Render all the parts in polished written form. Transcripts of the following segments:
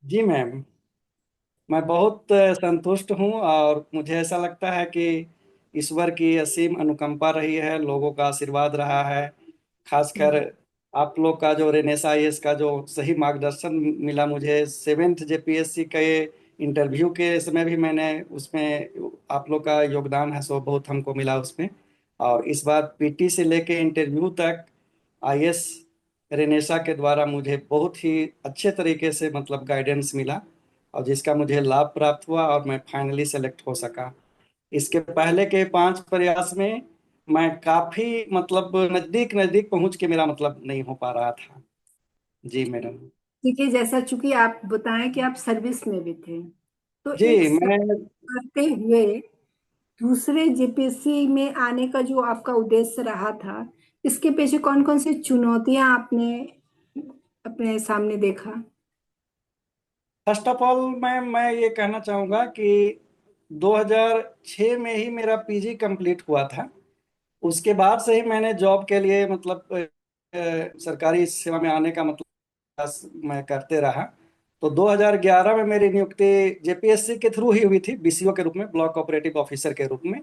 जी ma'am, मैं बहुत संतुष्ट हूँ और मुझे ऐसा लगता है कि ईश्वर की असीम अनुकंपा रही है, लोगों का आशीर्वाद रहा है। खासकर हम्म। आप लोग का जो रेनेसा आईएएस का जो सही मार्गदर्शन मिला मुझे सेवेंथ जेपीएससी के इंटरव्यू के समय भी मैंने उसमें आप लोग का योगदान है सो बहुत हमको मिला उसमें। और इस बार पीटी से लेके इंटरव्यू तक आईएएस रेनेसा के द्वारा मुझे बहुत ही अच्छे तरीके से मतलब गाइडेंस मिला और जिसका मुझे लाभ प्राप्त हुआ और मैं फाइनली सेलेक्ट हो सका। इसके पहले के 5 प्रयास में मैं काफी मतलब नजदीक नजदीक पहुंच के मेरा मतलब नहीं हो पा रहा था। जी मैडम। ठीक है, जैसा चूंकि आप बताएं कि आप सर्विस में भी थे, तो एक जी सर्विस मैं करते हुए दूसरे जेपीएससी में आने का जो आपका उद्देश्य रहा था, इसके पीछे कौन कौन सी चुनौतियां आपने अपने सामने देखा? फर्स्ट ऑफ ऑल मैं ये कहना चाहूँगा कि 2006 में ही मेरा पीजी कंप्लीट हुआ था। उसके बाद से ही मैंने जॉब के लिए मतलब सरकारी सेवा में आने का मतलब प्रयास मैं करते रहा। तो 2011 में मेरी नियुक्ति जेपीएससी के थ्रू ही हुई थी, बीसीओ के रूप में, ब्लॉक ऑपरेटिव ऑफिसर के रूप में।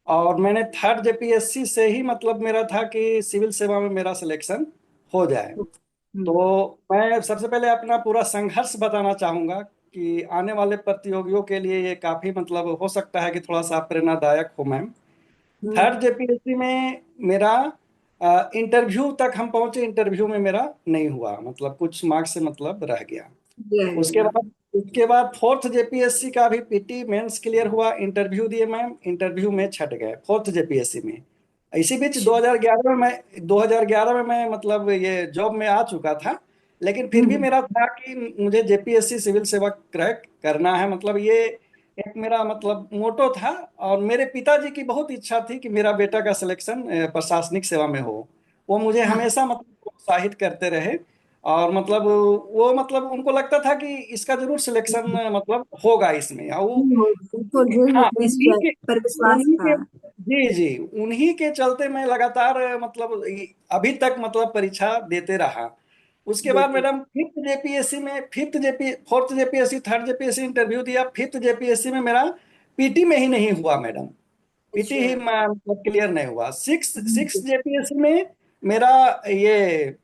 और मैंने थर्ड जेपीएससी से ही मतलब मेरा था कि सिविल सेवा में मेरा सिलेक्शन हो जाए। हम्म। तो मैं सबसे पहले अपना पूरा संघर्ष बताना चाहूंगा कि आने वाले प्रतियोगियों के लिए ये काफी मतलब हो सकता है कि थोड़ा सा प्रेरणादायक हो मैम। हम्म। थर्ड जेपीएससी में मेरा इंटरव्यू तक हम पहुंचे, इंटरव्यू में मेरा नहीं हुआ, मतलब कुछ मार्क्स से मतलब रह गया। रह उसके गया। बाद उसके बाद फोर्थ जेपीएससी का भी पीटी मेंस क्लियर हुआ, इंटरव्यू दिए मैम, इंटरव्यू में छट गए फोर्थ जेपीएससी में। इसी बीच अच्छा। 2011 में मैं मतलब ये जॉब में आ चुका था। लेकिन फिर भी हम्म। मेरा था कि मुझे जेपीएससी सिविल सेवा क्रैक करना है, मतलब ये एक मेरा मतलब मोटो था। और मेरे पिताजी की बहुत इच्छा थी कि मेरा बेटा का सिलेक्शन प्रशासनिक सेवा में हो। वो मुझे हाँ। हमेशा मतलब प्रोत्साहित करते रहे। और मतलब वो मतलब उनको लगता था कि इसका जरूर सिलेक्शन मतलब होगा इसमें, और वो उनको दृढ़ हाँ उन्हीं के पर विश्वास उन्हीं था। के जी जी, उन्हीं के चलते मैं लगातार मतलब अभी तक मतलब परीक्षा देते रहा। उसके बाद देते। Madam fifth JP fourth JPSC third JPSC interview दिया, फिफ्थ जेपीएससी में मेरा पीटी में ही नहीं हुआ मैडम। पीटी अच्छा। ही मतलब क्लियर नहीं हुआ। सिक्स सिक्स हम्म। जेपीएससी में मेरा ये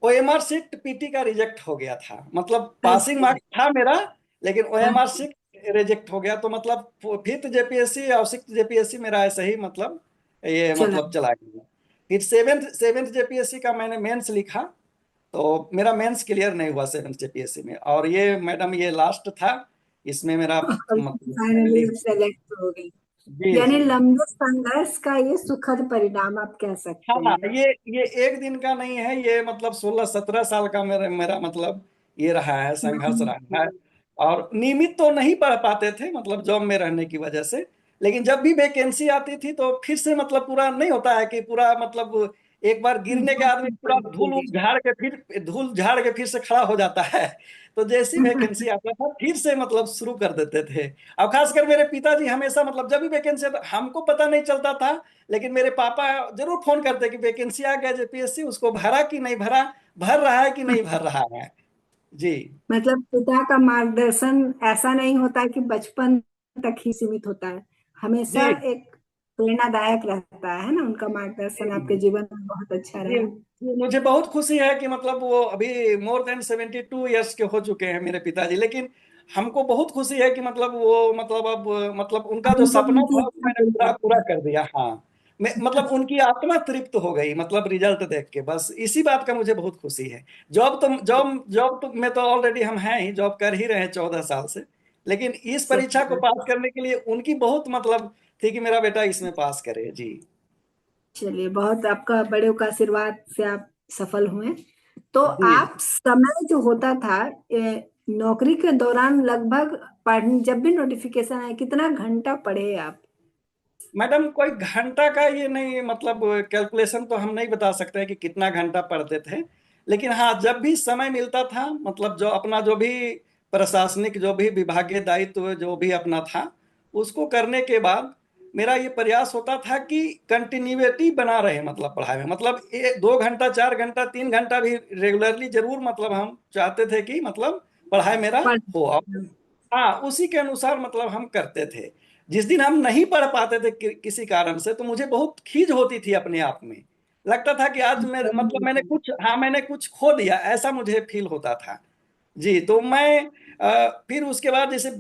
ओएमआर सीट पीटी का रिजेक्ट हो गया था, मतलब पासिंग अच्छा। मार्क्स था मेरा, लेकिन हाँ। ओएमआर सीट रिजेक्ट हो गया। तो मतलब फिफ्थ जेपीएससी और सिक्स जेपीएससी मेरा ऐसे ही मतलब ये चला। मतलब चला गया। फिर सेवेंथ सेवेंथ जेपीएससी का मैंने मेंस लिखा, तो मेरा मेंस क्लियर नहीं हुआ सेवेंथ जेपीएससी में, और ये मैडम ये लास्ट था, इसमें मेरा मतलब फाइनली फाइनली। सेलेक्ट हो गई। जी यानी जी। लंबे संघर्ष का ये सुखद परिणाम आप कह सकते हाँ, हैं। ये एक दिन का नहीं है, ये मतलब 16-17 साल का मेरा मेरा मतलब ये रहा है, संघर्ष हम्म। रहा है। और नियमित तो नहीं पढ़ पाते थे मतलब जॉब में रहने की वजह से, लेकिन जब भी वैकेंसी आती थी तो फिर से मतलब पूरा नहीं होता है कि पूरा मतलब एक बार गिरने के आदमी पूरा धूल झाड़ के फिर से खड़ा हो जाता है। तो जैसी वैकेंसी आता था फिर से मतलब शुरू कर देते थे। अब खासकर मेरे पिताजी हमेशा मतलब जब भी वैकेंसी आता हमको पता नहीं चलता था, लेकिन मेरे पापा जरूर फोन करते कि वैकेंसी आ गया जेपीएससी, उसको भरा कि नहीं भरा, भर रहा है कि नहीं भर रहा है। जी मतलब पिता का मार्गदर्शन ऐसा नहीं होता कि बचपन तक ही सीमित होता है, हमेशा जी एक प्रेरणादायक रहता है ना। उनका मार्गदर्शन आपके जी जीवन में बहुत अच्छा जी रहा। जी, मुझे बहुत खुशी है कि मतलब वो अभी मोर देन 72 ईयर्स के हो चुके हैं मेरे पिताजी, लेकिन हमको बहुत खुशी है कि मतलब वो मतलब अब मतलब उनका जो उनको सपना उनकी था वो इच्छा मैंने पूरी पूरा करते पूरा हैं। कर दिया। हाँ, मैं मतलब उनकी आत्मा तृप्त हो गई मतलब रिजल्ट देख के, बस इसी बात का मुझे बहुत खुशी है। जॉब तो में तो ऑलरेडी हम हैं ही, जॉब कर ही रहे हैं 14 साल से। लेकिन इस परीक्षा को चलिए। पास करने के लिए उनकी बहुत मतलब थी कि मेरा बेटा इसमें पास करे। जी चलिए, बहुत आपका बड़े का आशीर्वाद से आप सफल हुए। तो जी। आप समय जो होता था नौकरी के दौरान लगभग पढ़ जब भी नोटिफिकेशन आए कितना घंटा पढ़े आप? मैडम कोई घंटा का ये नहीं मतलब कैलकुलेशन तो हम नहीं बता सकते हैं कि कितना घंटा पढ़ते थे। लेकिन हाँ, जब भी समय मिलता था मतलब जो अपना जो भी प्रशासनिक जो भी विभागीय दायित्व जो भी अपना था उसको करने के बाद मेरा ये प्रयास होता था कि कंटिन्यूटी बना रहे मतलब पढ़ाई में, मतलब 2 घंटा 4 घंटा 3 घंटा भी रेगुलरली जरूर मतलब हम चाहते थे कि मतलब पढ़ाई मेरा पढ़ हो। हाँ, उसी के अनुसार मतलब हम करते थे। जिस दिन हम नहीं पढ़ पाते थे किसी कारण से, तो मुझे बहुत खीज होती थी अपने आप में। लगता था कि आज मैं मतलब मैंने कुछ, हाँ, मैंने कुछ खो दिया, ऐसा मुझे फील होता था। जी, तो मैं फिर उसके बाद जैसे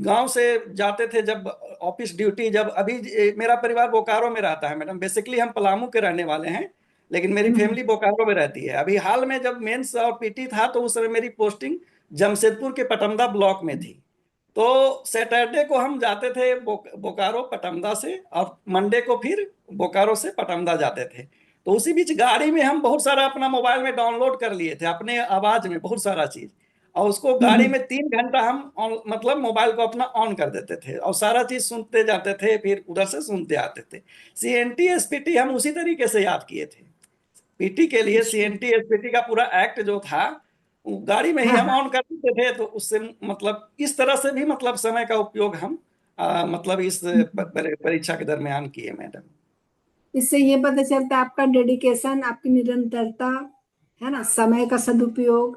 गांव से जाते थे जब ऑफिस ड्यूटी, जब अभी मेरा परिवार बोकारो में रहता है मैडम। बेसिकली हम पलामू के रहने वाले हैं, लेकिन मेरी हम्म, फैमिली बोकारो में रहती है। अभी हाल में जब मेंस और पीटी था, तो उस समय मेरी पोस्टिंग जमशेदपुर के पटमदा ब्लॉक में थी। तो सैटरडे को हम जाते थे बोकारो पटमदा से, और मंडे को फिर बोकारो से पटमदा जाते थे। तो उसी बीच गाड़ी में हम बहुत सारा अपना मोबाइल में डाउनलोड कर लिए थे, अपने आवाज में बहुत सारा चीज। और उसको गाड़ी हम्म, में 3 घंटा हम मतलब मोबाइल को अपना ऑन कर देते थे, और सारा चीज सुनते जाते थे, फिर उधर से सुनते आते थे। सीएनटी एसपीटी हम उसी तरीके से याद किए थे। पीटी के लिए अच्छा, सीएनटी एसपीटी का पूरा एक्ट जो था, वो गाड़ी में ही हाँ हम हाँ। ऑन कर देते थे। तो उससे मतलब इस तरह से भी मतलब समय का उपयोग हम मतलब इस परीक्षा के दरमियान किए मैडम। इससे ये पता चलता है आपका डेडिकेशन, आपकी निरंतरता, है ना, समय का सदुपयोग।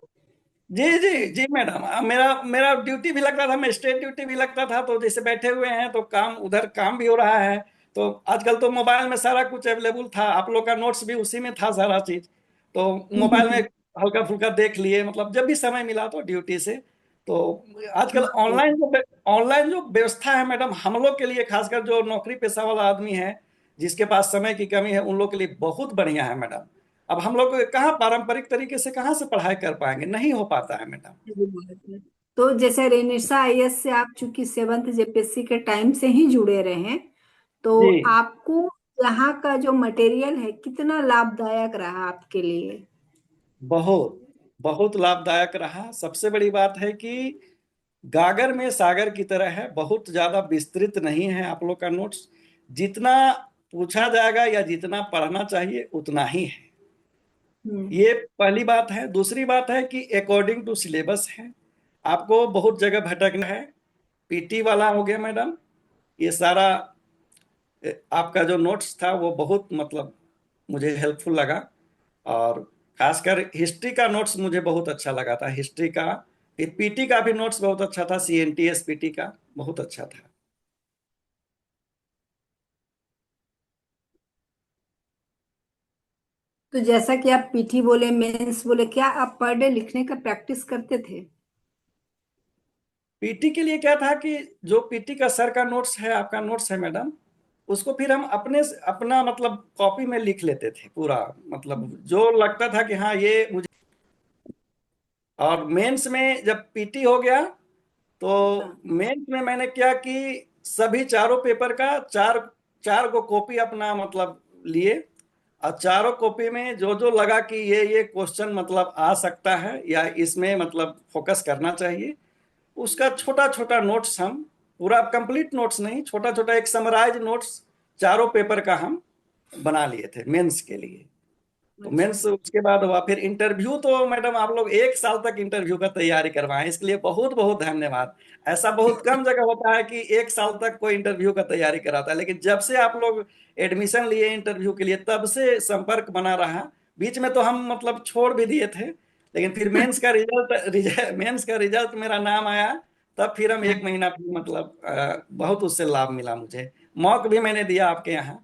जी जी जी मैडम, मेरा मेरा ड्यूटी भी लगता था, मैं स्टेट ड्यूटी भी लगता था। तो जैसे बैठे हुए हैं तो काम, उधर काम भी हो रहा है। तो आजकल तो मोबाइल में सारा कुछ अवेलेबल था, आप लोग का नोट्स भी उसी में था सारा चीज। तो मोबाइल में हल्का फुल्का देख लिए, मतलब जब भी समय मिला तो ड्यूटी से। तो आजकल हाँ, ऑनलाइन जो व्यवस्था है मैडम, हम लोग के लिए, खासकर जो नौकरी पेशा वाला आदमी है, जिसके पास समय की कमी है, उन लोग के लिए बहुत बढ़िया है मैडम। अब हम लोग कहाँ पारंपरिक तरीके से कहाँ से पढ़ाई कर पाएंगे, नहीं हो पाता है मैडम। सही बात है। तो जैसे रेनिशा आईएएस से आप चूंकि 7th जेपीएससी के टाइम से ही जुड़े रहे हैं, तो जी, आपको यहाँ का जो मटेरियल है कितना लाभदायक रहा आपके लिए? बहुत बहुत लाभदायक रहा। सबसे बड़ी बात है कि गागर में सागर की तरह है, बहुत ज्यादा विस्तृत नहीं है आप लोग का नोट्स। जितना पूछा जाएगा या जितना पढ़ना चाहिए उतना ही है। हम्म, ये पहली बात है। दूसरी बात है कि अकॉर्डिंग टू सिलेबस है, आपको बहुत जगह भटकना है। पीटी वाला हो गया मैडम, ये सारा आपका जो नोट्स था वो बहुत मतलब मुझे हेल्पफुल लगा। और खासकर हिस्ट्री का नोट्स मुझे बहुत अच्छा लगा था, हिस्ट्री का। फिर पीटी का भी नोट्स बहुत अच्छा था, सीएनटीएस पीटी का बहुत अच्छा था। तो जैसा कि आप पीटी बोले, मेंस बोले, क्या आप पर डे लिखने का प्रैक्टिस करते थे? पीटी के लिए क्या था कि जो पीटी का सर का नोट्स है, आपका नोट्स है मैडम, उसको फिर हम अपना मतलब कॉपी में लिख लेते थे पूरा। मतलब जो लगता था कि हाँ ये मुझे। और मेंस में जब पीटी हो गया, तो हाँ, मेंस में मैंने क्या कि सभी चारों पेपर का चार चार को कॉपी अपना मतलब लिए। और चारों कॉपी में जो जो लगा कि ये क्वेश्चन मतलब आ सकता है या इसमें मतलब फोकस करना चाहिए, उसका छोटा छोटा नोट्स हम, पूरा कंप्लीट नोट्स नहीं, छोटा छोटा एक समराइज नोट्स चारों पेपर का हम बना लिए थे मेंस के लिए। तो अच्छा। मेंस उसके बाद हुआ फिर इंटरव्यू। तो मैडम आप लोग 1 साल तक इंटरव्यू का तैयारी करवाएं, इसके लिए बहुत बहुत धन्यवाद। ऐसा बहुत कम जगह होता है कि 1 साल तक कोई इंटरव्यू का तैयारी कराता है, लेकिन जब से आप लोग एडमिशन लिए इंटरव्यू के लिए, तब से संपर्क बना रहा। बीच में तो हम मतलब छोड़ भी दिए थे, लेकिन फिर मेंस का रिजल्ट मेरा नाम आया, तब फिर हम 1 महीना फिर मतलब बहुत उससे लाभ मिला मुझे। मॉक भी मैंने दिया आपके यहाँ।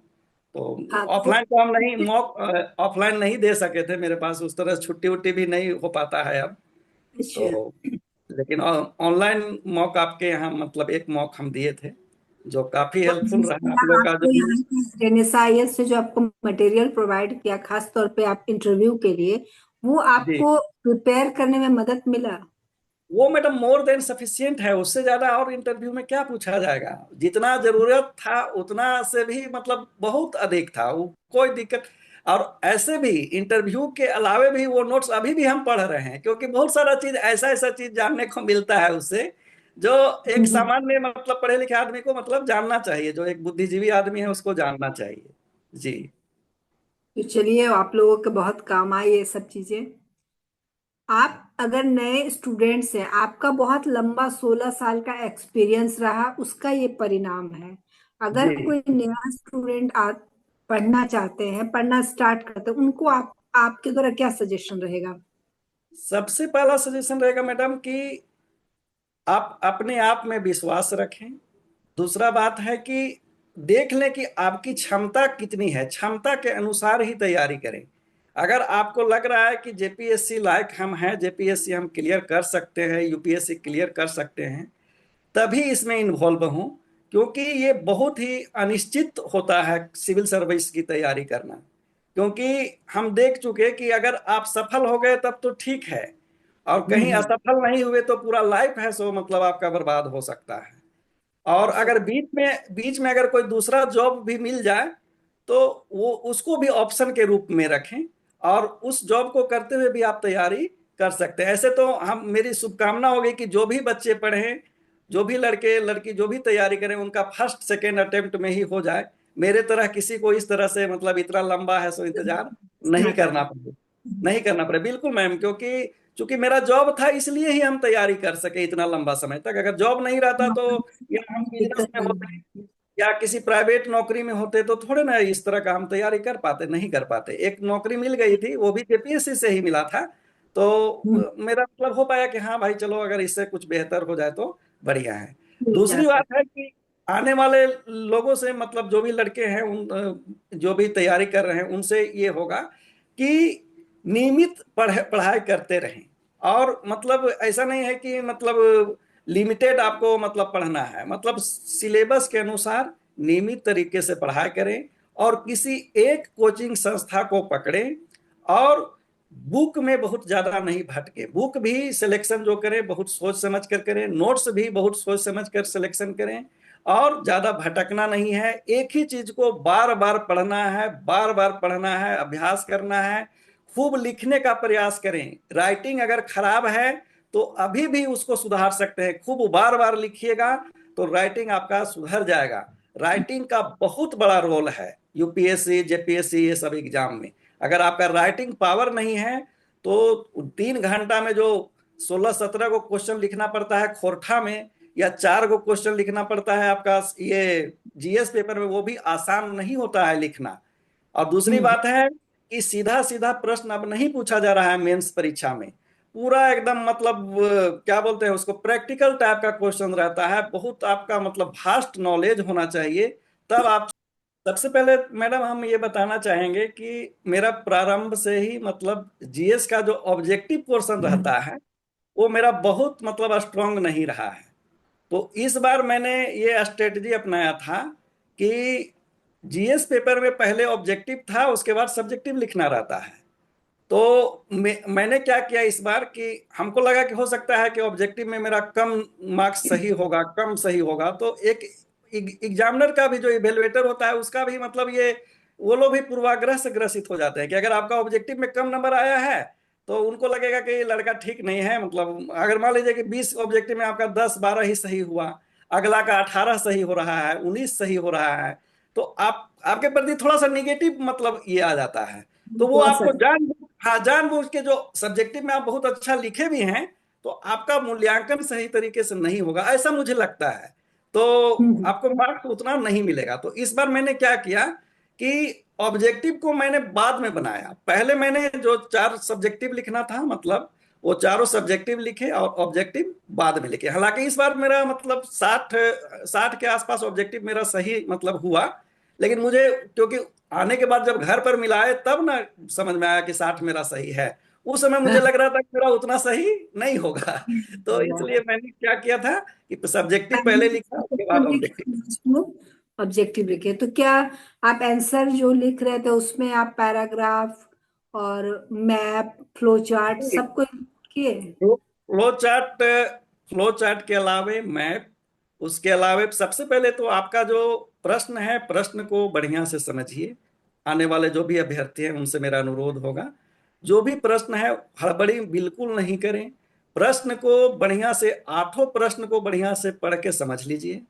तो हाँ, तो ऑफलाइन तो हम नहीं, मॉक ऑफलाइन नहीं दे सके थे, मेरे पास उस तरह छुट्टी उट्टी भी नहीं हो पाता है अब। अच्छा। तो लेकिन ऑनलाइन मॉक आपके यहाँ मतलब एक मॉक हम दिए थे, जो काफी तो हेल्पफुल रहा जिसमें आप लोग का आपको जो। यहाँ के रेनेसा आईएएस से जो आपको मटेरियल प्रोवाइड किया, खास तौर पे आप इंटरव्यू के लिए, वो जी, आपको प्रिपेयर करने में मदद मिला? वो मैडम मोर देन सफिशियंट है। उससे ज्यादा और इंटरव्यू में क्या पूछा जाएगा? जितना जरूरत था उतना से भी मतलब बहुत अधिक था, वो कोई दिक्कत। और ऐसे भी इंटरव्यू के अलावे भी वो नोट्स अभी भी हम पढ़ रहे हैं, क्योंकि बहुत सारा चीज ऐसा ऐसा चीज जानने को मिलता है उससे, जो एक हम्म। सामान्य मतलब पढ़े लिखे आदमी को मतलब जानना चाहिए, जो एक बुद्धिजीवी आदमी है उसको जानना चाहिए। जी तो चलिए, आप लोगों के बहुत काम आई ये सब चीजें। आप अगर नए स्टूडेंट्स हैं, आपका बहुत लंबा 16 साल का एक्सपीरियंस रहा, उसका ये परिणाम है। अगर जी कोई नया स्टूडेंट पढ़ना चाहते हैं, पढ़ना स्टार्ट करते हैं, उनको आपके द्वारा क्या सजेशन रहेगा? सबसे पहला सजेशन रहेगा मैडम कि आप अपने आप में विश्वास रखें। दूसरा बात है कि देख लें कि आपकी क्षमता कितनी है, क्षमता के अनुसार ही तैयारी करें। अगर आपको लग रहा है कि जेपीएससी लायक हम हैं, जेपीएससी हम क्लियर कर सकते हैं, यूपीएससी क्लियर कर सकते हैं, तभी इसमें इन्वॉल्व हूं। क्योंकि ये बहुत ही अनिश्चित होता है सिविल सर्विस की तैयारी करना। क्योंकि हम देख चुके कि अगर आप सफल हो गए तब तो ठीक है, और कहीं हम्म। असफल नहीं हुए तो पूरा लाइफ है सो मतलब आपका बर्बाद हो सकता है। और हो अगर सकता। बीच में अगर कोई दूसरा जॉब भी मिल जाए तो वो उसको भी ऑप्शन के रूप में रखें, और उस जॉब को करते हुए भी आप तैयारी कर सकते हैं। ऐसे तो हम मेरी शुभकामना होगी कि जो भी बच्चे पढ़ें, जो भी लड़के लड़की जो भी तैयारी करें, उनका फर्स्ट सेकेंड अटेम्प्ट में ही हो जाए। मेरे तरह किसी को इस तरह से मतलब इतना लंबा है सो इंतजार नहीं स्टार्ट करना करना। पड़े। नहीं करना पड़े, बिल्कुल मैम। क्योंकि चूंकि मेरा जॉब था इसलिए ही हम तैयारी कर सके इतना लंबा समय तक। अगर जॉब नहीं रहता तो, या हम बिजनेस दिक्कत में नहीं होते है। या किसी प्राइवेट नौकरी में होते तो थोड़े ना इस तरह का हम तैयारी कर पाते, नहीं कर पाते। एक नौकरी मिल गई थी, वो भी जेपीएससी से ही मिला था। तो हम्म, मेरा मतलब हो पाया कि हाँ भाई चलो, अगर इससे कुछ बेहतर हो जाए तो बढ़िया है। मिल दूसरी जाता। बात है कि आने वाले लोगों से मतलब जो भी लड़के हैं उन जो भी तैयारी कर रहे हैं उनसे ये होगा कि नियमित पढ़ाई करते रहें। और मतलब ऐसा नहीं है कि मतलब लिमिटेड आपको मतलब पढ़ना है, मतलब सिलेबस के अनुसार नियमित तरीके से पढ़ाई करें, और किसी एक कोचिंग संस्था को पकड़ें, और बुक में बहुत ज्यादा नहीं भटके। बुक भी सिलेक्शन जो करें बहुत सोच समझ कर करें, नोट्स भी बहुत सोच समझ कर सिलेक्शन करें, और ज्यादा भटकना नहीं है। एक ही चीज को बार बार पढ़ना है, बार बार पढ़ना है, अभ्यास करना है। खूब लिखने का प्रयास करें। राइटिंग अगर खराब है तो अभी भी उसको सुधार सकते हैं, खूब बार बार लिखिएगा तो राइटिंग आपका सुधर जाएगा। राइटिंग का बहुत बड़ा रोल है यूपीएससी जेपीएससी ये सब एग्जाम में। अगर आपका राइटिंग पावर नहीं है तो 3 घंटा में जो 16-17 को क्वेश्चन लिखना पड़ता है खोरठा में, या 4 को क्वेश्चन लिखना पड़ता है आपका ये जीएस पेपर में, वो भी आसान नहीं होता है लिखना। और दूसरी हम्म। बात है कि सीधा सीधा प्रश्न अब नहीं पूछा जा रहा है मेंस परीक्षा में। पूरा एकदम मतलब क्या बोलते हैं उसको, प्रैक्टिकल टाइप का क्वेश्चन रहता है। बहुत आपका मतलब वास्ट नॉलेज होना चाहिए, तब आप। सबसे पहले मैडम हम ये बताना चाहेंगे कि मेरा प्रारंभ से ही मतलब जीएस का जो ऑब्जेक्टिव पोर्शन रहता है वो मेरा बहुत मतलब स्ट्रांग नहीं रहा है। तो इस बार मैंने ये स्ट्रेटजी अपनाया था कि जीएस पेपर में पहले ऑब्जेक्टिव था, उसके बाद सब्जेक्टिव लिखना रहता है। तो मैंने क्या किया इस बार कि हमको लगा कि हो सकता है कि ऑब्जेक्टिव में मेरा कम मार्क्स सही होगा, कम सही होगा। तो एक एग्जामिनर का भी जो इवेलुएटर होता है उसका भी मतलब ये, वो लोग भी पूर्वाग्रह से ग्रसित हो जाते हैं कि अगर आपका ऑब्जेक्टिव में कम नंबर आया है तो उनको लगेगा कि ये लड़का ठीक नहीं है। मतलब अगर मान लीजिए कि 20 ऑब्जेक्टिव में आपका 10-12 ही सही हुआ, अगला का 18 सही हो रहा है, 19 सही हो रहा है, तो आप आपके प्रति थोड़ा सा निगेटिव मतलब ये आ जाता है। तो वो तो आपको असर। हाँ जानबूझ के, जो सब्जेक्टिव में आप बहुत अच्छा लिखे भी हैं तो आपका मूल्यांकन सही तरीके से नहीं होगा, ऐसा मुझे लगता है। तो हम्म। आपको मार्क्स उतना नहीं मिलेगा। तो इस बार मैंने क्या किया कि ऑब्जेक्टिव को मैंने बाद में बनाया। पहले मैंने जो 4 सब्जेक्टिव लिखना था मतलब वो चारों सब्जेक्टिव लिखे और ऑब्जेक्टिव बाद में लिखे। हालांकि इस बार मेरा मतलब 60 के आसपास ऑब्जेक्टिव मेरा सही मतलब हुआ। लेकिन मुझे क्योंकि आने के बाद जब घर पर मिलाए तब ना समझ में आया कि 60 मेरा सही है। उस समय मुझे लग रहा था कि मेरा उतना सही नहीं होगा। तो इसलिए मैंने क्या किया था कि सब्जेक्टिव पहले लिखा उसके बाद ऑब्जेक्टिव। ऑब्जेक्टिव लिखे तो क्या आप आंसर जो लिख रहे थे उसमें आप पैराग्राफ और मैप फ्लो चार्ट सबको किए? फ्लो चार्ट, फ्लो चार्ट के अलावे मैप, उसके अलावे सबसे पहले तो आपका जो प्रश्न है प्रश्न को बढ़िया से समझिए। आने वाले जो भी अभ्यर्थी हैं उनसे मेरा अनुरोध होगा, जो भी प्रश्न है हड़बड़ी बिल्कुल नहीं करें। प्रश्न को बढ़िया से, 8 प्रश्न को बढ़िया से पढ़ के समझ लीजिए।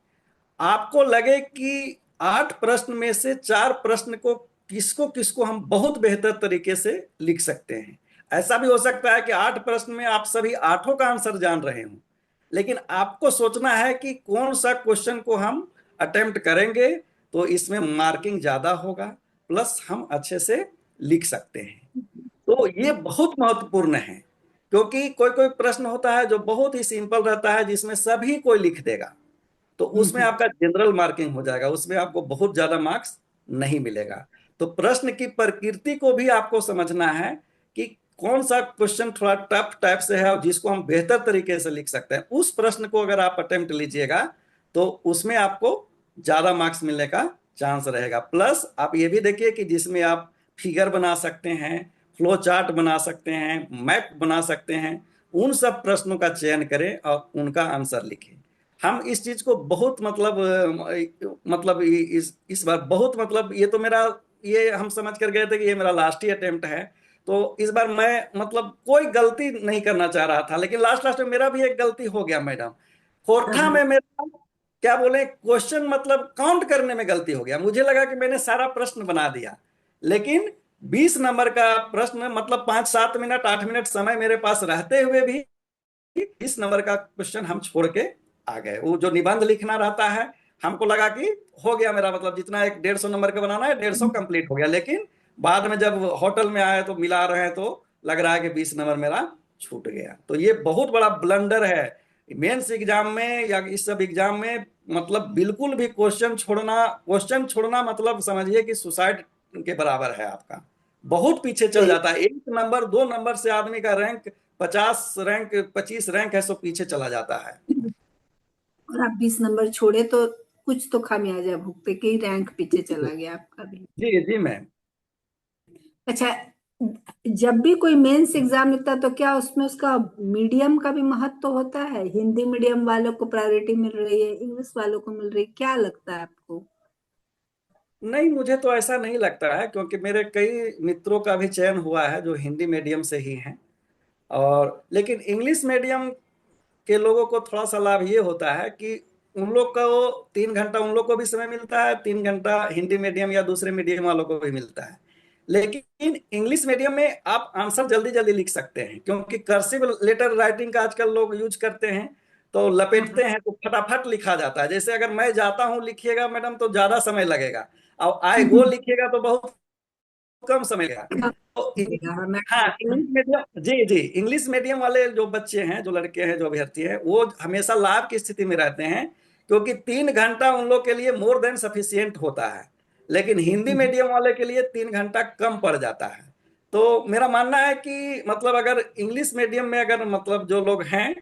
आपको लगे कि 8 प्रश्न में से 4 प्रश्न को किसको किसको हम बहुत बेहतर तरीके से लिख सकते हैं। ऐसा भी हो सकता है कि 8 प्रश्न में आप सभी 8 का आंसर जान रहे हो, लेकिन आपको सोचना है कि कौन सा क्वेश्चन को हम अटेम्प्ट करेंगे तो इसमें मार्किंग ज्यादा होगा, प्लस हम अच्छे से लिख सकते हैं। तो ये बहुत महत्वपूर्ण है। क्योंकि कोई कोई प्रश्न होता है जो बहुत ही सिंपल रहता है, जिसमें सभी कोई लिख देगा, तो उसमें हम्म। आपका जनरल मार्किंग हो जाएगा, उसमें आपको बहुत ज्यादा मार्क्स नहीं मिलेगा। तो प्रश्न की प्रकृति को भी आपको समझना है कि कौन सा क्वेश्चन थोड़ा टफ टाइप से है और जिसको हम बेहतर तरीके से लिख सकते हैं, उस प्रश्न को अगर आप अटेम्प्ट लीजिएगा तो उसमें आपको ज्यादा मार्क्स मिलने का चांस रहेगा। प्लस आप ये भी देखिए कि जिसमें आप फिगर बना सकते हैं, फ्लो चार्ट बना सकते हैं, मैप बना सकते हैं, उन सब प्रश्नों का चयन करें और उनका आंसर लिखें। हम इस चीज को बहुत मतलब मतलब इस बार बहुत मतलब ये तो मेरा, ये हम समझ कर गए थे कि ये मेरा लास्ट ही अटेम्प्ट है। तो इस बार मैं मतलब कोई गलती नहीं करना चाह रहा था, लेकिन लास्ट लास्ट में मेरा भी एक गलती हो गया मैडम। हाँ खोरठा हाँ। में मेरा क्या बोले क्वेश्चन मतलब काउंट करने में गलती हो गया, मुझे लगा कि मैंने सारा प्रश्न बना दिया, लेकिन 20 नंबर का प्रश्न मतलब 5 7 मिनट 8 मिनट समय मेरे पास रहते हुए भी 20 नंबर का क्वेश्चन हम छोड़ के आ गए। वो जो निबंध लिखना रहता है, हमको लगा कि हो गया मेरा, मतलब जितना एक 150 नंबर का बनाना है 150 कंप्लीट हो गया, लेकिन बाद में जब होटल में आए तो मिला रहे हैं तो लग रहा है कि 20 नंबर मेरा छूट गया। तो ये बहुत बड़ा ब्लंडर है मेंस एग्जाम में या इस सब एग्जाम में। मतलब बिल्कुल भी क्वेश्चन छोड़ना मतलब समझिए कि सुसाइड के बराबर है आपका। बहुत पीछे चल सही। जाता है, 1 नंबर 2 नंबर से आदमी का रैंक 50 रैंक 25 रैंक है, सो पीछे चला जाता है। और आप 20 नंबर छोड़े तो कुछ तो खामियाजा भुगते कि ही रैंक पीछे चला गया आपका भी। जी जी मैम। अच्छा, जब भी कोई मेंस एग्जाम लिखता है तो क्या उसमें उसका मीडियम का भी महत्व तो होता है? हिंदी मीडियम वालों को प्रायोरिटी मिल रही है, इंग्लिश वालों को मिल रही है, क्या लगता है आपको? नहीं, मुझे तो ऐसा नहीं लगता है, क्योंकि मेरे कई मित्रों का भी चयन हुआ है जो हिंदी मीडियम से ही हैं। और लेकिन इंग्लिश मीडियम के लोगों को थोड़ा सा लाभ ये होता है कि उन लोग को 3 घंटा उन लोग को भी समय मिलता है, 3 घंटा हिंदी मीडियम या दूसरे मीडियम वालों को भी मिलता है। लेकिन इंग्लिश मीडियम में आप आंसर जल्दी जल्दी लिख सकते हैं, क्योंकि कर्सिव लेटर राइटिंग का आजकल लोग यूज करते हैं, तो लपेटते हैं तो फटाफट लिखा जाता है। जैसे अगर मैं जाता हूँ लिखिएगा मैडम तो ज्यादा समय लगेगा, और आई गो लिखिएगा तो बहुत कम समय का। तो हाँ, मैं हाँ, इंग्लिश मीडियम, जी जी, इंग्लिश मीडियम वाले जो बच्चे हैं, जो लड़के हैं, जो अभ्यर्थी हैं, वो हमेशा लाभ की स्थिति में रहते हैं, क्योंकि 3 घंटा उन लोग के लिए मोर देन सफिशियंट होता है। लेकिन हिंदी मीडियम वाले के लिए 3 घंटा कम पड़ जाता है। तो मेरा मानना है कि मतलब अगर इंग्लिश मीडियम में अगर मतलब जो लोग हैं,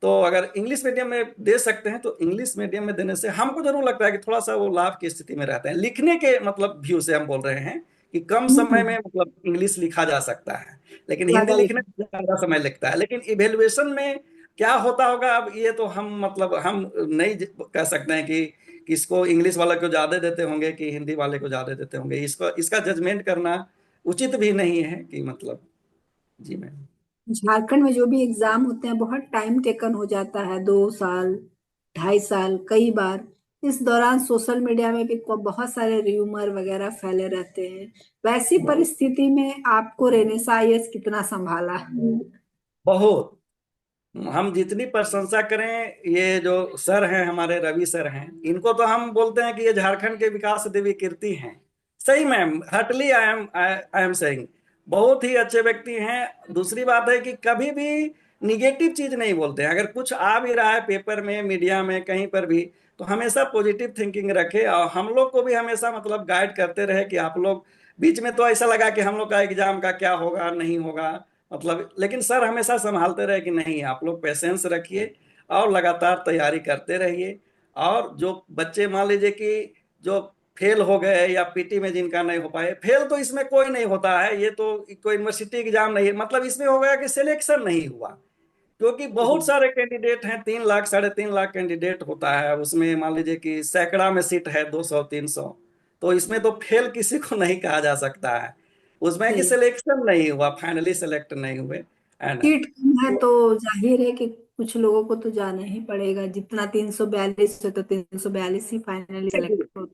तो अगर इंग्लिश मीडियम में दे सकते हैं तो इंग्लिश मीडियम में देने से हमको जरूर लगता है कि थोड़ा सा वो लाभ की स्थिति में रहते हैं। लिखने के मतलब व्यू से हम बोल रहे हैं कि कम समय में मतलब इंग्लिश लिखा जा सकता है, लेकिन हिंदी ज्यादा लिखने लिखना। में ज्यादा समय लगता है। लेकिन इवेल्युएशन में क्या होता होगा, अब ये तो हम मतलब हम नहीं कह सकते हैं कि किसको इंग्लिश वाले को ज्यादा देते होंगे कि हिंदी वाले को ज्यादा देते होंगे, इसको इसका जजमेंट करना उचित भी नहीं है कि मतलब। जी मैम। झारखंड में जो भी एग्जाम होते हैं बहुत टाइम टेकन हो जाता है, 2 साल 2.5 साल कई बार। इस दौरान सोशल मीडिया में भी बहुत सारे र्यूमर वगैरह फैले रहते हैं। वैसी परिस्थिति में आपको रेनेसा आईएएस कितना संभाला? बहुत, हम जितनी प्रशंसा करें, ये जो सर हैं हमारे रवि सर हैं, इनको तो हम बोलते हैं कि ये झारखंड के विकास देवी कीर्ति हैं। सही ma'am, Hatli I am saying, बहुत ही अच्छे व्यक्ति हैं। दूसरी बात है कि कभी भी निगेटिव चीज नहीं बोलते हैं। अगर कुछ आ भी रहा है पेपर में, मीडिया में, कहीं पर भी, तो हमेशा पॉजिटिव थिंकिंग रखे, और हम लोग को भी हमेशा मतलब गाइड करते रहे कि आप लोग। बीच में तो ऐसा लगा कि हम लोग का एग्जाम का क्या होगा नहीं होगा, मतलब, लेकिन सर हमेशा संभालते रहे कि नहीं, आप लोग पेशेंस रखिए और लगातार तैयारी करते रहिए। और जो बच्चे मान लीजिए कि जो फेल हो गए या पीटी में जिनका नहीं हो पाए, फेल तो इसमें कोई नहीं होता है, ये तो कोई यूनिवर्सिटी एग्जाम नहीं है, मतलब इसमें हो गया कि सिलेक्शन नहीं हुआ, क्योंकि बहुत सारे कैंडिडेट हैं, 3 लाख 3.5 लाख कैंडिडेट होता है, उसमें मान लीजिए कि सैकड़ा में सीट है, 200 300, तो इसमें तो फेल किसी को नहीं कहा जा सकता है। उसमें कि सही। सिलेक्शन नहीं हुआ, फाइनली सेलेक्ट नहीं हुए, है ना। सीट कम है तो तो जाहिर है कि कुछ लोगों को तो जाना ही पड़ेगा। जितना 342 है तो 342 ही फाइनली सेलेक्ट हो।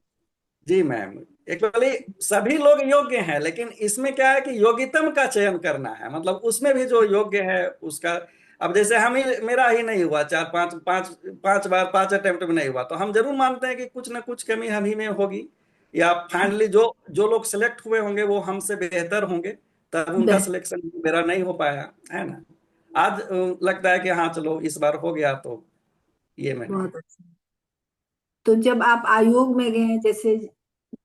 जी मैम, एक्चुअली सभी लोग योग्य हैं, लेकिन इसमें क्या है कि योग्यतम का चयन करना है, मतलब उसमें भी जो योग्य है उसका। अब जैसे हम ही, मेरा ही नहीं हुआ, 4 5 5 5 बार 5 अटेम्प्ट में नहीं हुआ, तो हम जरूर मानते हैं कि कुछ ना कुछ कमी हम ही में होगी, या फाइनली जो जो लोग सिलेक्ट हुए होंगे वो हमसे बेहतर होंगे, तब उनका बेहतर। सिलेक्शन मेरा नहीं हो पाया, है ना। आज लगता है कि हाँ चलो इस बार हो गया, तो ये मैंने। बहुत अच्छा। तो जब आप आयोग में गए, जैसे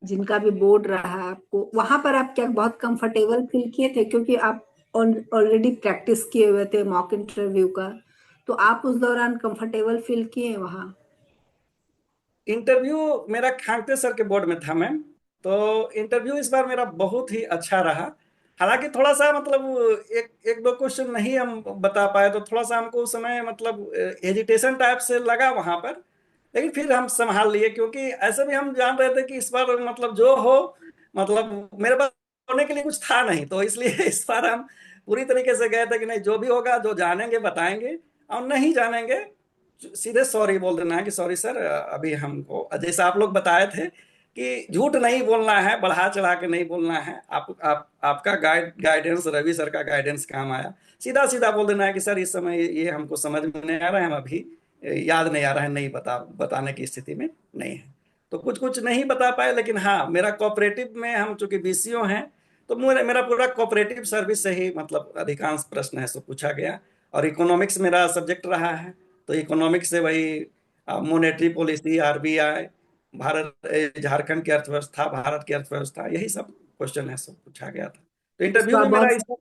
जिनका भी बोर्ड रहा आपको, वहां पर आप क्या बहुत कंफर्टेबल फील किए थे, क्योंकि आप ऑलरेडी प्रैक्टिस किए हुए थे मॉक इंटरव्यू का, तो आप उस दौरान कंफर्टेबल फील किए वहां? इंटरव्यू मेरा खांगते सर के बोर्ड में था मैम। तो इंटरव्यू इस बार मेरा बहुत ही अच्छा रहा। हालांकि थोड़ा सा मतलब एक एक दो क्वेश्चन नहीं हम बता पाए, तो थोड़ा सा हमको उस समय मतलब हेजिटेशन टाइप से लगा वहां पर। लेकिन फिर हम संभाल लिए, क्योंकि ऐसे भी हम जान रहे थे कि इस बार मतलब जो हो, मतलब मेरे पास होने के लिए कुछ था नहीं, तो इसलिए इस बार हम पूरी तरीके से गए थे कि नहीं, जो भी होगा, जो जानेंगे बताएंगे, और नहीं जानेंगे सीधे सॉरी बोल देना है कि सॉरी सर, अभी हमको जैसे आप लोग बताए थे कि झूठ नहीं बोलना है, बढ़ा चढ़ा के नहीं बोलना है। आपका गाइडेंस, रवि सर का गाइडेंस काम आया। सीधा सीधा बोल देना है कि सर इस समय ये हमको समझ में नहीं आ रहा है, हम अभी याद नहीं आ रहा है, नहीं बताने की स्थिति में नहीं है। तो कुछ कुछ नहीं बता पाए, लेकिन हाँ मेरा कोऑपरेटिव में, हम चूंकि बीसीओ हैं, तो मेरा पूरा कोऑपरेटिव सर्विस से ही मतलब अधिकांश प्रश्न है सो पूछा गया। और इकोनॉमिक्स मेरा सब्जेक्ट रहा है, तो इकोनॉमिक्स से वही मॉनेटरी पॉलिसी, आरबीआई, झारखंड की अर्थव्यवस्था, भारत की अर्थव्यवस्था, यही सब क्वेश्चन है सब पूछा गया था। तो इस इंटरव्यू बार में मेरा बहुत। इस,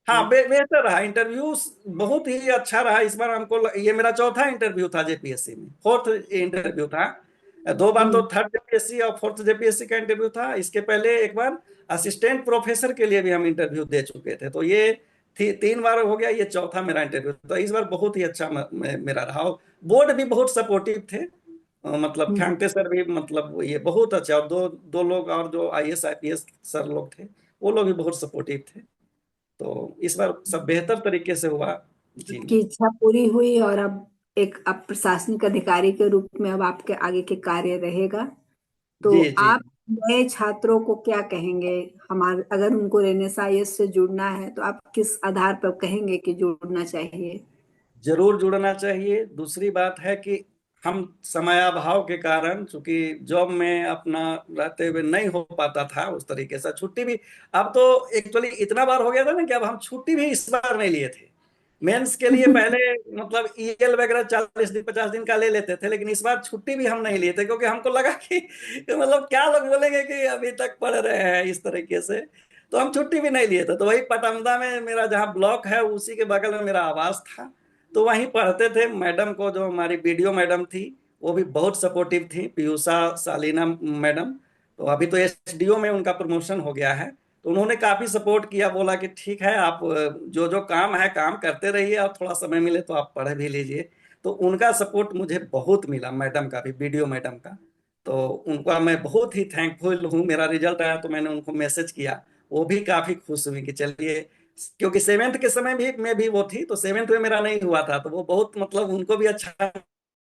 हाँ बेहतर रहा इंटरव्यू, बहुत ही अच्छा रहा इस बार हमको। ये मेरा चौथा इंटरव्यू था जेपीएससी में, फोर्थ इंटरव्यू था। दो बार तो हम्म। थर्ड जेपीएससी और फोर्थ जेपीएससी का इंटरव्यू था। इसके पहले एक बार असिस्टेंट प्रोफेसर के लिए भी हम इंटरव्यू दे चुके थे। तो ये तीन बार हो गया, ये चौथा मेरा इंटरव्यू। तो इस बार बहुत ही अच्छा मेरा रहा। और बोर्ड भी बहुत सपोर्टिव थे। मतलब हम्म। खांगते सर भी मतलब ये बहुत अच्छा, और दो दो लोग और जो आईएएस आईपीएस सर लोग थे, वो लोग भी बहुत सपोर्टिव थे। तो इस बार सब बेहतर तरीके से हुआ। जी आपकी इच्छा पूरी हुई, और अब प्रशासनिक अधिकारी के रूप में अब आपके आगे के कार्य रहेगा। तो जी जी। आप नए छात्रों को क्या कहेंगे? हमारे अगर उनको रेनेसां से जुड़ना है, तो आप किस आधार पर कहेंगे कि जुड़ना चाहिए? जरूर जुड़ना चाहिए। दूसरी बात है कि हम समयाभाव के कारण, चूंकि जॉब में अपना रहते हुए नहीं हो पाता था उस तरीके से छुट्टी भी। अब तो एक्चुअली इतना बार हो गया था ना कि अब हम छुट्टी भी इस बार नहीं लिए थे। मेंस के लिए पहले मतलब ईएल वगैरह 40 दिन 50 दिन का ले लेते थे, लेकिन इस बार छुट्टी भी हम नहीं लिए थे, क्योंकि हमको लगा कि मतलब क्या लोग बोलेंगे कि अभी तक पढ़ रहे हैं इस तरीके से। तो हम छुट्टी भी नहीं लिए थे। तो वही पटमदा में मेरा जहाँ ब्लॉक है, उसी के बगल में मेरा आवास था, तो वहीं पढ़ते थे। मैडम को, जो हमारी वीडियो मैडम थी, वो भी बहुत सपोर्टिव थी, पीयूषा सालीना मैडम। तो अभी तो एसडीओ में उनका प्रमोशन हो गया है। तो उन्होंने काफी सपोर्ट किया, बोला कि ठीक है आप जो जो काम है काम करते रहिए, और थोड़ा समय मिले तो आप पढ़ भी लीजिए। तो उनका सपोर्ट मुझे बहुत मिला, मैडम का भी, वीडियो मैडम का। तो उनका मैं बहुत ही थैंकफुल हूँ। मेरा रिजल्ट आया तो मैंने उनको मैसेज किया, वो भी काफी खुश हुई कि चलिए, क्योंकि सेवेंथ के समय भी में भी वो थी, तो सेवेंथ में मेरा नहीं हुआ था, तो वो बहुत मतलब उनको भी अच्छा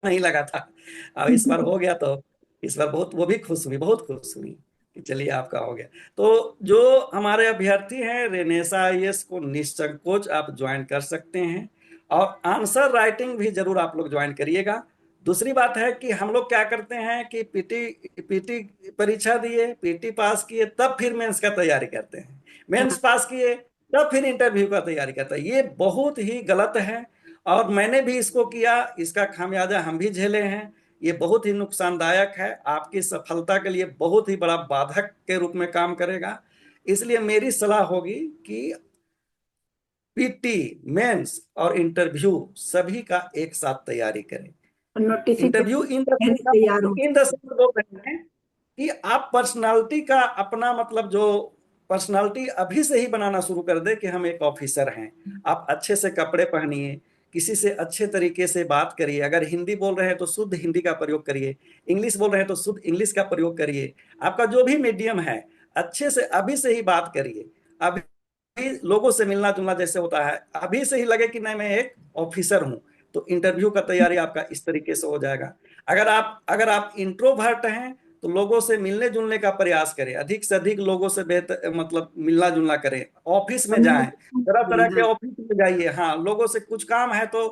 नहीं लगा था। अब इस बार हो गया, तो इस बार बहुत वो भी खुश हुई, बहुत खुश हुई कि चलिए आपका हो गया। तो जो हमारे अभ्यर्थी हैं, रेनेसा आईएएस को निसंकोच आप ज्वाइन कर सकते हैं। और आंसर राइटिंग भी जरूर आप लोग ज्वाइन करिएगा। दूसरी बात है कि हम लोग क्या करते हैं कि पीटी पीटी परीक्षा दिए, पीटी पास किए, तब फिर मेंस का तैयारी करते हैं। मेंस पास किए, तब फिर इंटरव्यू का तैयारी करते हैं। ये बहुत ही गलत है, और मैंने भी इसको किया, इसका खामियाजा हम भी झेले हैं। ये बहुत ही नुकसानदायक है, आपकी सफलता के लिए बहुत ही बड़ा बाधक के रूप में काम करेगा। इसलिए मेरी सलाह होगी कि पीटी, मेंस और इंटरव्यू सभी का एक साथ तैयारी करें। Interview in the notification sense, तैयार हो। इन द सेंस बोल रहे हैं कि आप पर्सनालिटी का अपना मतलब जो पर्सनालिटी अभी से ही बनाना शुरू कर दे कि हम एक ऑफिसर हैं। आप अच्छे से कपड़े पहनिए, किसी से अच्छे तरीके से बात करिए। अगर हिंदी बोल रहे हैं तो शुद्ध हिंदी का प्रयोग करिए, इंग्लिश बोल रहे हैं तो शुद्ध इंग्लिश का प्रयोग करिए। आपका जो भी मीडियम है, अच्छे से अभी से ही बात करिए। अभी लोगों से मिलना जुलना जैसे होता है, अभी से ही लगे कि नहीं मैं एक ऑफिसर हूं। तो इंटरव्यू का तैयारी आपका इस तरीके से हो जाएगा। अगर आप इंट्रोवर्ट हैं, तो लोगों से मिलने जुलने का प्रयास करें, अधिक से अधिक लोगों से बेहतर मतलब मिलना जुलना करें। ऑफिस में जाएं, तरह तरह के हाँ। ऑफिस में जाइए। हाँ, लोगों से कुछ काम है तो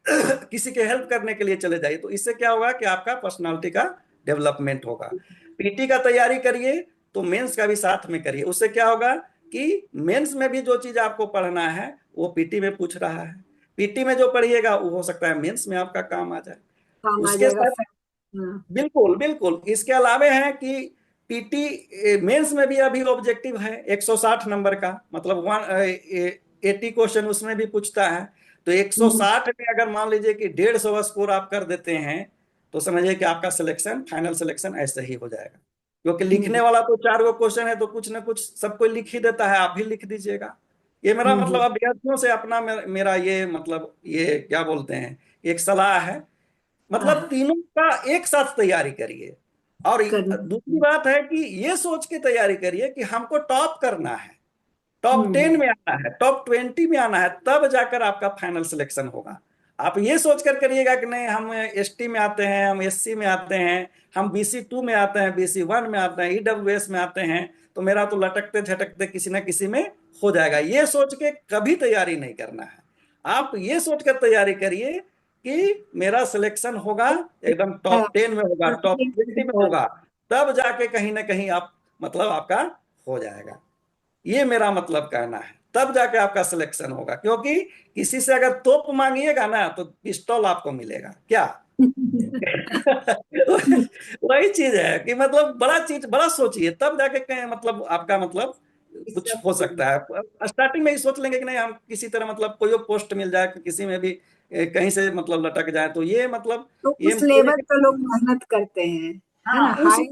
किसी के हेल्प करने के लिए चले जाइए। तो इससे क्या होगा कि आपका पर्सनालिटी का डेवलपमेंट होगा। पीटी का तैयारी करिए, तो मेंस का भी साथ में करिए। उससे क्या होगा कि मेंस में भी जो चीज आपको पढ़ना है वो पीटी में पूछ रहा है। पीटी में जो पढ़िएगा वो हो सकता है मेंस में आपका काम आ जाए। काम आ उसके जाएगा। साथ हाँ। बिल्कुल बिल्कुल इसके अलावे है कि पीटी मेंस में भी अभी ऑब्जेक्टिव है 160 नंबर का, मतलब 80 क्वेश्चन उसमें भी पूछता है। तो हम्म 160 में अगर मान लीजिए कि 150 स्कोर आप कर देते हैं तो समझिए कि आपका सिलेक्शन, फाइनल सिलेक्शन ऐसे ही हो जाएगा। क्योंकि लिखने हम्म वाला तो 4 गो क्वेश्चन है तो कुछ ना कुछ सब कोई लिख ही देता है, आप भी लिख दीजिएगा। ये मेरा मतलब हम्म। अभ्यर्थियों से अपना मेरा ये मतलब ये क्या बोलते हैं, एक सलाह है। हाँ मतलब हाँ। तीनों का एक साथ तैयारी करिए। और करना। दूसरी बात है कि ये सोच के तैयारी करिए कि हमको टॉप करना है, टॉप 10 हम्म। में आना है, टॉप 20 में आना है, तब जाकर आपका फाइनल सिलेक्शन होगा। आप ये सोचकर करिएगा कि नहीं हम एसटी में आते हैं, हम एससी में आते हैं, हम BC 2 में आते हैं, BC 1 में आते हैं, EWS में आते हैं, तो मेरा तो लटकते झटकते किसी ना किसी में हो जाएगा, ये सोच के कभी तैयारी नहीं करना है। आप ये सोचकर तैयारी करिए कि मेरा सिलेक्शन होगा, एकदम हाँ, टॉप 10 में होगा, टॉप 20 में हाँ, होगा, तब जाके कहीं ना कहीं आप मतलब आपका हो जाएगा। ये मेरा मतलब कहना है, तब जाके आपका सिलेक्शन होगा। क्योंकि किसी से अगर तोप मांगिएगा ना तो पिस्टल आपको मिलेगा क्या। वही चीज है कि मतलब बड़ा चीज बड़ा सोचिए तब जाके कहीं मतलब आपका मतलब कुछ सब हो होगा। सकता है। स्टार्टिंग में ही सोच लेंगे कि नहीं हम किसी तरह मतलब कोई पोस्ट मिल जाए, किसी में भी कहीं से मतलब लटक जाए, तो ये मतलब तो ये उस पूरे लेवल पे लोग मेहनत करते हैं, है हाँ ना। उस हाई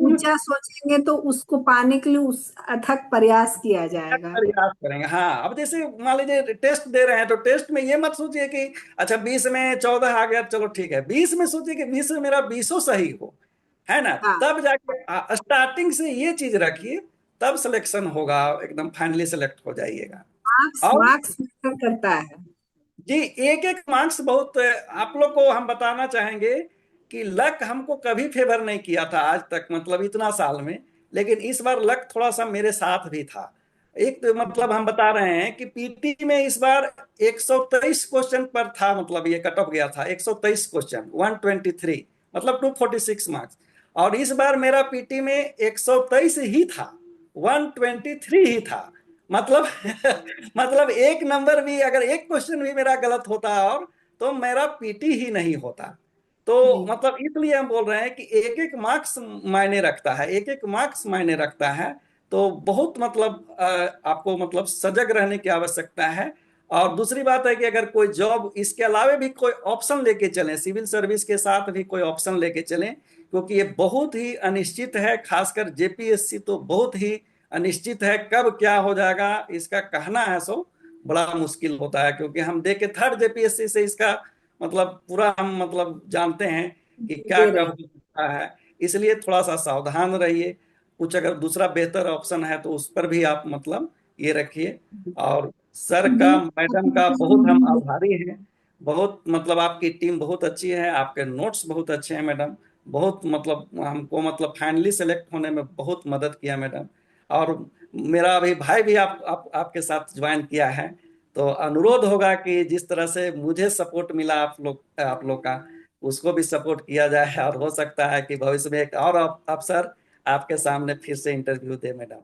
ऊंचा सोचेंगे तो उसको पाने के लिए उस अथक प्रयास किया जाएगा। प्रयास करेंगे। हाँ अब जैसे मान लीजिए टेस्ट दे रहे हैं तो टेस्ट में ये मत सोचिए कि अच्छा 20 में 14 आ गया चलो ठीक है, 20 में सोचिए कि 20 में मेरा 20 सही हो, है ना। हाँ। तब जाके स्टार्टिंग से ये चीज रखिए, तब सिलेक्शन होगा, एकदम फाइनली सिलेक्ट हो जाइएगा। मार्क्स और मार्क्स मैटर करता है। जी एक एक मार्क्स बहुत आप लोग को हम बताना चाहेंगे कि लक हमको कभी फेवर नहीं किया था आज तक, मतलब इतना साल में। लेकिन इस बार लक थोड़ा सा मेरे साथ भी था। एक तो मतलब हम बता रहे हैं कि पीटी में इस बार 123 क्वेश्चन पर था, मतलब ये कट ऑफ गया था 123 क्वेश्चन 123, मतलब 246 मार्क्स। और इस बार मेरा पीटी में 123 ही था, 123 ही था। मतलब मतलब एक नंबर भी अगर एक क्वेश्चन भी मेरा गलत होता और तो मेरा पीटी ही नहीं होता। तो नहीं। मतलब इसलिए हम बोल रहे हैं कि एक एक मार्क्स मायने रखता है, एक एक मार्क्स मायने रखता है। तो बहुत मतलब आपको मतलब सजग रहने की आवश्यकता है। और दूसरी बात है कि अगर कोई जॉब इसके अलावे भी कोई ऑप्शन लेके चलें, सिविल सर्विस के साथ भी कोई ऑप्शन लेके चलें, क्योंकि ये बहुत ही अनिश्चित है, खासकर जेपीएससी तो बहुत ही अनिश्चित है, कब क्या हो जाएगा इसका कहना है सो बड़ा मुश्किल होता है। क्योंकि हम देखे थर्ड जेपीएससी से इसका मतलब पूरा हम मतलब जानते हैं कि क्या दे रहे कब हैं। हो सकता है। इसलिए थोड़ा सा सावधान रहिए। कुछ अगर दूसरा बेहतर ऑप्शन है तो उस पर भी आप मतलब ये रखिए। और सर हम भी का मैडम का बहुत हम आभारी हैं। बहुत मतलब आपकी टीम बहुत अच्छी है, आपके नोट्स बहुत अच्छे हैं मैडम। बहुत मतलब हमको मतलब फाइनली सेलेक्ट होने में बहुत मदद किया मैडम। और मेरा अभी भाई भी आपके साथ ज्वाइन किया है। तो अनुरोध होगा कि जिस तरह से मुझे सपोर्ट मिला आप लोग का, उसको भी सपोर्ट किया जाए। और हो सकता है कि भविष्य में एक और अफसर आपके सामने फिर से इंटरव्यू दे मैडम।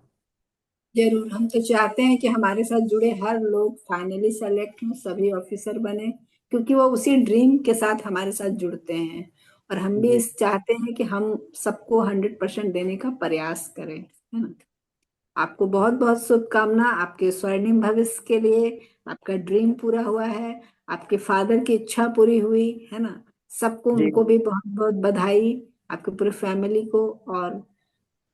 जरूर, हम तो चाहते हैं कि हमारे साथ जुड़े हर लोग फाइनली सेलेक्ट हों, सभी ऑफिसर बने, क्योंकि वो उसी ड्रीम के साथ हमारे साथ जुड़ते हैं। और हम भी जी इस चाहते हैं कि हम सबको 100% देने का प्रयास करें, है ना। आपको बहुत बहुत शुभकामना आपके स्वर्णिम भविष्य के लिए। आपका ड्रीम पूरा हुआ है, आपके फादर की इच्छा पूरी हुई, है ना। सबको, जी उनको भी बहुत बहुत बधाई, आपके पूरे फैमिली को। और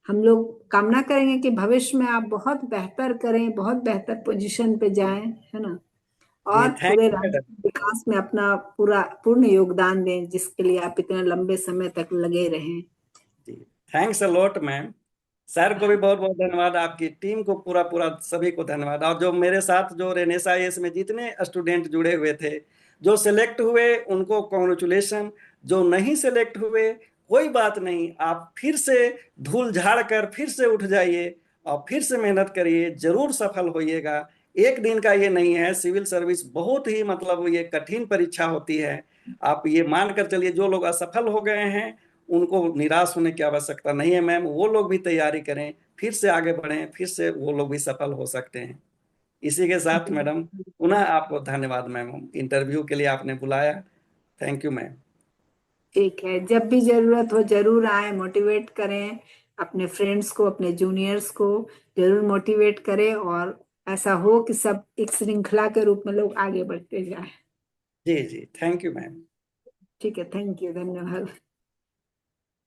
हम लोग कामना करेंगे कि भविष्य में आप बहुत बेहतर करें, बहुत बेहतर पोजीशन पे जाएं, है ना। जी और थैंक पूरे यू राज्य मैडम। के विकास में अपना पूरा पूर्ण योगदान दें, जिसके लिए आप इतने लंबे समय तक लगे रहें। जी थैंक्स अलॉट मैम। सर को भी बहुत बहुत धन्यवाद, आपकी टीम को पूरा पूरा सभी को धन्यवाद। और जो मेरे साथ जो रेनेसा आईएएस में जितने स्टूडेंट जुड़े हुए थे, जो सिलेक्ट हुए उनको कॉन्ग्रेचुलेशन, जो नहीं सिलेक्ट हुए कोई बात नहीं, आप फिर से धूल झाड़ कर फिर से उठ जाइए और फिर से मेहनत करिए, जरूर सफल होइएगा। एक दिन का ये नहीं है, सिविल सर्विस बहुत ही मतलब ये कठिन परीक्षा होती है। आप ये मान कर चलिए जो लोग असफल हो गए हैं उनको निराश होने की आवश्यकता नहीं है मैम, वो लोग भी तैयारी करें, फिर से आगे बढ़ें, फिर से वो लोग भी सफल हो सकते हैं। इसी के साथ मैडम पुनः आपको धन्यवाद मैम, इंटरव्यू के लिए आपने बुलाया। Thank you ma'am. ठीक है, जब भी जरूरत हो जरूर आए, मोटिवेट करें अपने फ्रेंड्स को, अपने जूनियर्स को जरूर मोटिवेट करें, और ऐसा हो कि सब एक श्रृंखला के रूप में लोग आगे बढ़ते जाएं। जी जी, थैंक यू मैम। ठीक है, थैंक यू, धन्यवाद।